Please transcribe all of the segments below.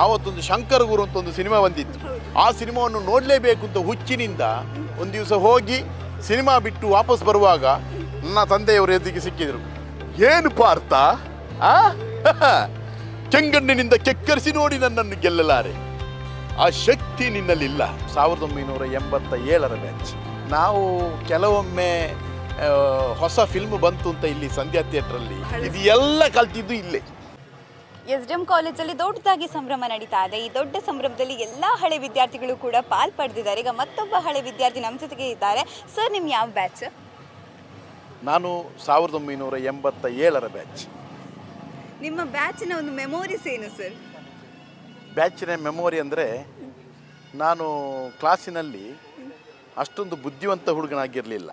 ಆವತ್ತೊಂದು ಶಂಕರ ಗುರು ಅಂತ ಒಂದು ಸಿನಿಮಾ ಬಂದಿತ್ತು. ಆ ಸಿನಿಮಾವನ್ನು ನೋಡಲೇಬೇಕು ಅಂತ ಹುಚ್ಚಿನಿಂದ ಒಂದು ದಿವಸ ಹೋಗಿ ಸಿನಿಮಾ ಬಿಟ್ಟು ವಾಪಸ್ ಬರುವಾಗ ನನ್ನ ತಂದೆಯವರು ಎದುರಿಗೆ ಸಿಕ್ಕಿದರು. ಏನು ಪಾರ್ಥ, ಕೆಂಗಣ್ಣಿನಿಂದ ಕೆಕ್ಕರಿಸಿ ನೋಡಿ ನನ್ನನ್ನು ಗೆಲ್ಲಲಾರೆ, ಆ ಶಕ್ತಿ ನಿನ್ನಲ್ಲಿಲ್ಲ. 1987ರ ಬ್ಯಾಚ್. ನಾವು ಕೆಲವೊಮ್ಮೆ ಹೊಸ ಫಿಲ್ಮ್ ಬಂತು ಅಂತ ಇಲ್ಲಿ ಸಂಧ್ಯಾ ಥಿಯೇಟ್ರಲ್ಲಿ ಇದು ಎಲ್ಲ ಕಲ್ತಿದ್ದು ಇಲ್ಲೇ. SDM ಕಾಲೇಜಲ್ಲಿ ದೊಡ್ಡದಾಗಿ ಸಂಭ್ರಮ ನಡೀತಾ ಇದೆ. ಈ ದೊಡ್ಡ ಸಂಭ್ರಮದಲ್ಲಿ ಎಲ್ಲ ಹಳೆ ವಿದ್ಯಾರ್ಥಿಗಳು ಕೂಡ ಪಾಲ್ ಪಡೆದಿದ್ದಾರೆ. ಈಗ ಮತ್ತೊಬ್ಬ ಹಳೆ ವಿದ್ಯಾರ್ಥಿ ನಮ್ಮ ಜೊತೆಗೆ ಇದ್ದಾರೆ. ಸರ್, ನಿಮ್ಮ ಯಾವ ಬ್ಯಾಚ್? ನಾನು 1987ರ ಬ್ಯಾಚ್. ನಿಮ್ಮ ಬ್ಯಾಚಿನ ಒಂದು ಮೆಮೊರೀಸ್ ಏನು ಸರ್? ಬ್ಯಾಚಿನ ಮೆಮೊರಿ ಅಂದರೆ, ನಾನು ಕ್ಲಾಸಿನಲ್ಲಿ ಅಷ್ಟೊಂದು ಬುದ್ಧಿವಂತ ಹುಡುಗನಾಗಿರಲಿಲ್ಲ,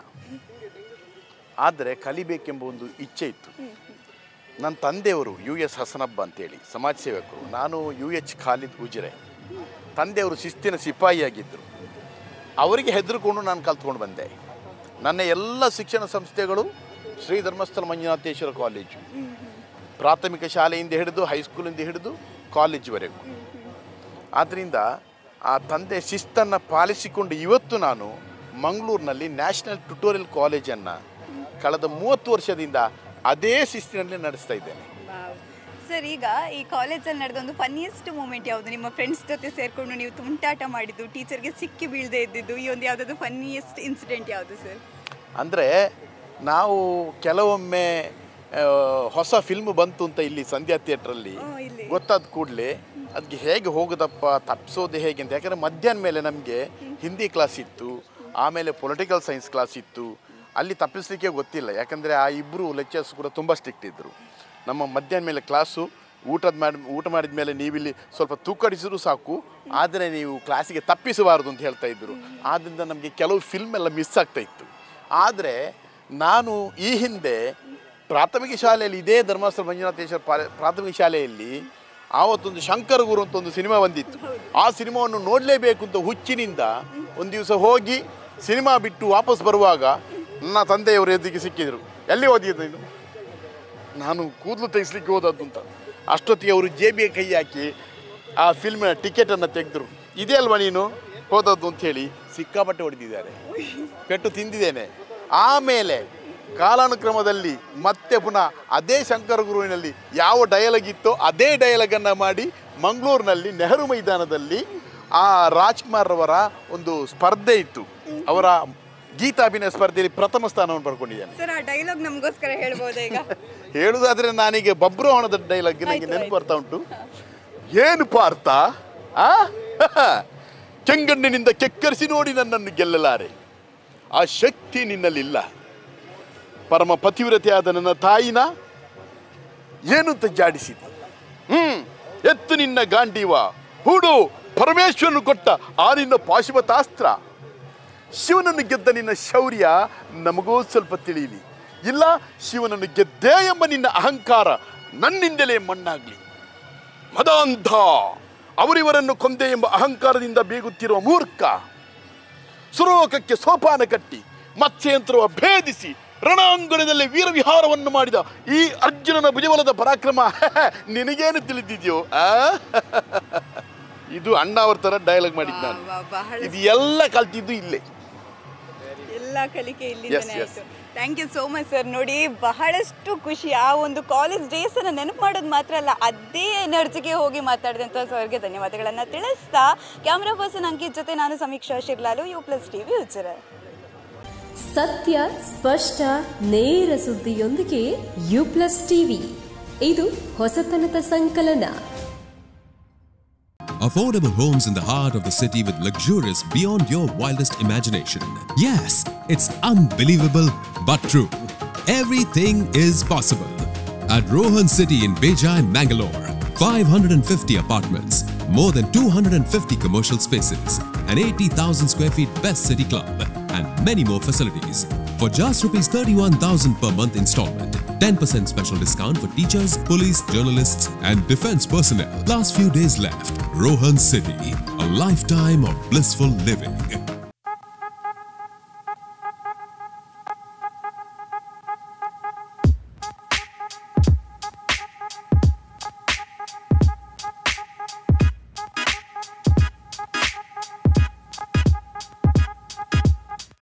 ಆದರೆ ಕಲಿಬೇಕೆಂಬ ಒಂದು ಇಚ್ಛೆ ಇತ್ತು. ನನ್ನ ತಂದೆಯವರು US ಹಸನಬ್ಬ ಅಂತೇಳಿ ಸಮಾಜ ಸೇವಕರು, ನಾನು UH ಖಾಲಿದ್ ಉಜಿರೆ. ತಂದೆಯವರು ಶಿಸ್ತಿನ ಸಿಪಾಯಿಯಾಗಿದ್ದರು. ಅವರಿಗೆ ಹೆದರಿಕೊಂಡು ನಾನು ಕಲ್ತ್ಕೊಂಡು ಬಂದೆ. ನನ್ನ ಎಲ್ಲ ಶಿಕ್ಷಣ ಸಂಸ್ಥೆಗಳು ಶ್ರೀ ಧರ್ಮಸ್ಥಳ ಮಂಜುನಾಥೇಶ್ವರ ಕಾಲೇಜು, ಪ್ರಾಥಮಿಕ ಶಾಲೆಯಿಂದ ಹಿಡಿದು ಹೈಸ್ಕೂಲಿಂದ ಹಿಡಿದು ಕಾಲೇಜ್ವರೆಗೂ. ಆದ್ದರಿಂದ ಆ ತಂದೆ ಶಿಸ್ತನ್ನು ಪಾಲಿಸಿಕೊಂಡು ಇವತ್ತು ನಾನು ಮಂಗಳೂರಿನಲ್ಲಿ ನ್ಯಾಷನಲ್ ಟ್ಯುಟೋರಿಯಲ್ ಕಾಲೇಜನ್ನು ಕಳೆದ 30 ವರ್ಷದಿಂದ ಅದೇ ಶಿಸ್ತಿನಲ್ಲಿ ನಡೆಸ್ತಾ ಇದ್ದೇನೆ. ಸರ್, ಈಗ ಈ ಕಾಲೇಜಲ್ಲಿ ನಡೆದ ಒಂದು ಫನ್ನಿಯೆಸ್ಟ್ ಮೂಮೆಂಟ್ ಯಾವುದು? ನಿಮ್ಮ ಫ್ರೆಂಡ್ಸ್ ಜೊತೆ ಸೇರಿಕೊಂಡು ನೀವು ತುಂಟಾಟ ಮಾಡಿದ್ದು, ಟೀಚರ್ಗೆ ಸಿಕ್ಕಿ ಬೀಳದೆ ಇದ್ದಿದ್ದು, ಈ ಒಂದು ಯಾವುದಾದ್ರು ಫನ್ನಿಯೆಸ್ಟ್ ಇನ್ಸಿಡೆಂಟ್ ಯಾವುದು ಸರ್? ಅಂದರೆ ನಾವು ಕೆಲವೊಮ್ಮೆ ಹೊಸ ಫಿಲ್ಮ್ ಬಂತು ಅಂತ ಇಲ್ಲಿ ಸಂಧ್ಯಾ ಥಿಯೇಟ್ರಲ್ಲಿ ಗೊತ್ತಾದ ಕೂಡಲೇ ಅದಕ್ಕೆ ಹೇಗೆ ಹೋಗೋದಪ್ಪ, ತಪ್ಪಿಸೋದು ಹೇಗೆ ಅಂತ. ಯಾಕಂದರೆ ಮಧ್ಯಾಹ್ನ ಮೇಲೆ ನಮಗೆ ಹಿಂದಿ ಕ್ಲಾಸ್ ಇತ್ತು, ಆಮೇಲೆ ಪೊಲಿಟಿಕಲ್ ಸೈನ್ಸ್ ಕ್ಲಾಸ್ ಇತ್ತು. ಅಲ್ಲಿ ತಪ್ಪಿಸಲಿಕ್ಕೆ ಗೊತ್ತಿಲ್ಲ, ಯಾಕಂದರೆ ಆ ಇಬ್ಬರು ಲೆಕ್ಚರ್ಸ್ ಕೂಡ ತುಂಬ ಸ್ಟ್ರಿಕ್ಟ್ ಇದ್ದರು. ನಮ್ಮ ಮಧ್ಯಾಹ್ನ ಮೇಲೆ ಕ್ಲಾಸು ಊಟ ಮಾಡಿದ ಮೇಲೆ ನೀವಿಲ್ಲಿ ಸ್ವಲ್ಪ ತೂಕಡಿಸಿದ್ರು ಸಾಕು, ಆದರೆ ನೀವು ಕ್ಲಾಸಿಗೆ ತಪ್ಪಿಸಬಾರ್ದು ಅಂತ ಹೇಳ್ತಾ ಇದ್ದರು. ಆದ್ದರಿಂದ ನಮಗೆ ಕೆಲವು ಫಿಲ್ಮ್ ಎಲ್ಲ ಮಿಸ್ ಆಗ್ತಾ ಇತ್ತು. ಆದರೆ ನಾನು ಈ ಹಿಂದೆ ಪ್ರಾಥಮಿಕ ಶಾಲೆಯಲ್ಲಿ, ಇದೇ ಧರ್ಮಸ್ಥಳ ಮಂಜುನಾಥೇಶ್ವರ ಪ್ರಾಥಮಿಕ ಶಾಲೆಯಲ್ಲಿ ಆವತ್ತೊಂದು ಶಂಕರ ಗುರು ಅಂತ ಒಂದು ಸಿನಿಮಾ ಬಂದಿತ್ತು. ಆ ಸಿನಿಮಾವನ್ನು ನೋಡಲೇಬೇಕು ಅಂತ ಹುಚ್ಚಿನಿಂದ ಒಂದು ದಿವಸ ಹೋಗಿ ಸಿನಿಮಾ ಬಿಟ್ಟು ವಾಪಸ್ ಬರುವಾಗ ನನ್ನ ತಂದೆಯವರು ಎದುರಿಗೆ ಸಿಕ್ಕಿದರು. ಎಲ್ಲಿ ಓದಿದ್ದು ನೀನು? ನಾನು ಕೂದಲು ತೆಗೆಸ್ಲಿಕ್ಕೆ ಹೋದದ್ದು ಅಂತ. ಅಷ್ಟೊತ್ತಿಗೆ ಅವರು ಜೇಬಿಗೆ ಕೈ ಹಾಕಿ ಆ ಫಿಲ್ಮಿನ ಟಿಕೆಟನ್ನು ತೆಗೆದರು. ಇದೇ ಅಲ್ವಾ ನೀನು ಹೋದದ್ದು ಅಂಥೇಳಿ ಸಿಕ್ಕಾಪಟ್ಟೆ ಹೊಡೆದಿದ್ದಾರೆ, ಪೆಟ್ಟು ತಿಂದಿದ್ದೇನೆ. ಆಮೇಲೆ ಕಾಲಾನುಕ್ರಮದಲ್ಲಿ ಮತ್ತೆ ಪುನಃ ಅದೇ ಶಂಕರ ಗುರುವಿನಲ್ಲಿ ಯಾವ ಡಯಲಾಗ್ ಇತ್ತೋ ಅದೇ ಡಯಲಾಗನ್ನು ಮಾಡಿ ಮಂಗಳೂರಿನಲ್ಲಿ ನೆಹರು ಮೈದಾನದಲ್ಲಿ ಆ ರಾಜ್ಕುಮಾರ್ ಅವರ ಒಂದು ಸ್ಪರ್ಧೆ ಇತ್ತು. ಅವರ ಗೀತಾಭಿನಯ ಸ್ಪರ್ಧೆಯಲ್ಲಿ ಪ್ರಥಮ ಸ್ಥಾನವನ್ನು ಪಡ್ಕೊಂಡಿದ್ದೇನೆ. ಸರ್, ಆ ಡೈಲಾಗ್ ನಮಗೋಸ್ಕರ ಹೇಳ್ಬೋದಾ ಈಗ? ಹೇಳುವುದಾದ್ರೆ ನಾನೀಗ ಬಬ್ರುವಾಹನದ ಡೈಲಾಗ್ ನನಗೆ ನೆನಪು ಬರ್ತಾ ಉಂಟು. ಏನು ಪಾರ್ಥ, ಕೆಂಗಣ್ಣಿನಿಂದ ಕೆಕ್ಕರಿಸಿ ನೋಡಿ ನನ್ನನ್ನು ಗೆಲ್ಲಲಾರೆ, ಆ ಶಕ್ತಿ ನಿನ್ನಲ್ಲಿಲ್ಲ. ಪರಮ ಪತಿವ್ರತೆಯಾದ ನನ್ನ ತಾಯಿನ ಏನು ಜಾಡಿಸಿದೆ. ಎತ್ತು ನಿನ್ನ ಗಾಂಡೀವ, ಹೂಡು ಪರಮೇಶ್ವರನು ಕೊಟ್ಟ ಆ ನಿನ್ನ ಪಾಶುಪತಾಸ್ತ್ರ. ಶಿವನನ್ನು ಗೆದ್ದ ನಿನ್ನ ಶೌರ್ಯ ನಮಗೂ ಸ್ವಲ್ಪ ತಿಳಿಯಲಿ. ಇಲ್ಲ, ಶಿವನನ್ನು ಗೆದ್ದೆ ಎಂಬ ನಿನ್ನ ಅಹಂಕಾರ ನನ್ನಿಂದಲೇ ಮಣ್ಣಾಗಲಿ. ಮದಾಂಧ, ಅವರಿವರನ್ನು ಕೊಂದೆ ಎಂಬ ಅಹಂಕಾರದಿಂದ ಬೇಗುತ್ತಿರುವ ಮೂರ್ಖ. ಸುರೋಕಕ್ಕೆ ಸೋಪಾನ ಕಟ್ಟಿ ಮತ್ಸ್ಯಯಂತ್ರವ ಭೇದಿಸಿ ರಣಾಂಗಣದಲ್ಲಿ ವೀರವಿಹಾರವನ್ನು ಮಾಡಿದ ಈ ಅರ್ಜುನನ ಭುಜಬಲದ ಪರಾಕ್ರಮ ನಿನಗೇನು ತಿಳಿದಿದೆಯೋ? ಇದು ಅಣ್ಣ ಅವ್ರ ಥರ ಡೈಲಾಗ್ ಮಾಡಿದ್ದು ನಾನು. ಇದು ಎಲ್ಲ ಕಲ್ತಿದ್ದು ಇಲ್ಲೇ, ಎಲ್ಲ ಕಲಿಕೆ ಇಲ್ಲಿಂದನೇ ಆಯಿತು. Thank you so much sir. ನೋಡಿ, ಬಹಳಷ್ಟು ಖುಷಿ. ಆ ಒಂದು ಕಾಲೇಜ್ ಡೇಸನ್ನು ನೆನಪು ಮಾಡೋದು ಮಾತ್ರ ಅಲ್ಲ, ಅದೇ ಎನರ್ಜಿಗೆ ಹೋಗಿ ಮಾತಾಡಿದಂಥ ಸರ್ಗೆ ಧನ್ಯವಾದಗಳನ್ನು ತಿಳಿಸ್ತಾ, ಕ್ಯಾಮ್ರಾ ಪರ್ಸನ್ ಅಂಕಿತ್ ಜೊತೆ ನಾನು ಸಮೀಕ್ಷಾ ಶಿರ್ಲಾಲು, U+TV ಉಜಿರೆ. ಸತ್ಯ, ಸ್ಪಷ್ಟ, ನೇರ ಸುದ್ದಿಯೊಂದಿಗೆ U+TV. ಇದು ಹೊಸತನದ ಸಂಕಲನ. Affordable homes in the heart of the city with luxurious beyond your wildest imagination. Yes, it's unbelievable but true. Everything is possible. At Rohan City in Beja in Mangalore, 550 apartments, more than 250 commercial spaces, an 80,000 square feet best city club, and many more facilities. For just ₹31,000 per month installment, 10% special discount for teachers, police, journalists, and defense personnel. Last few days left. Rohan City, a lifetime of blissful living.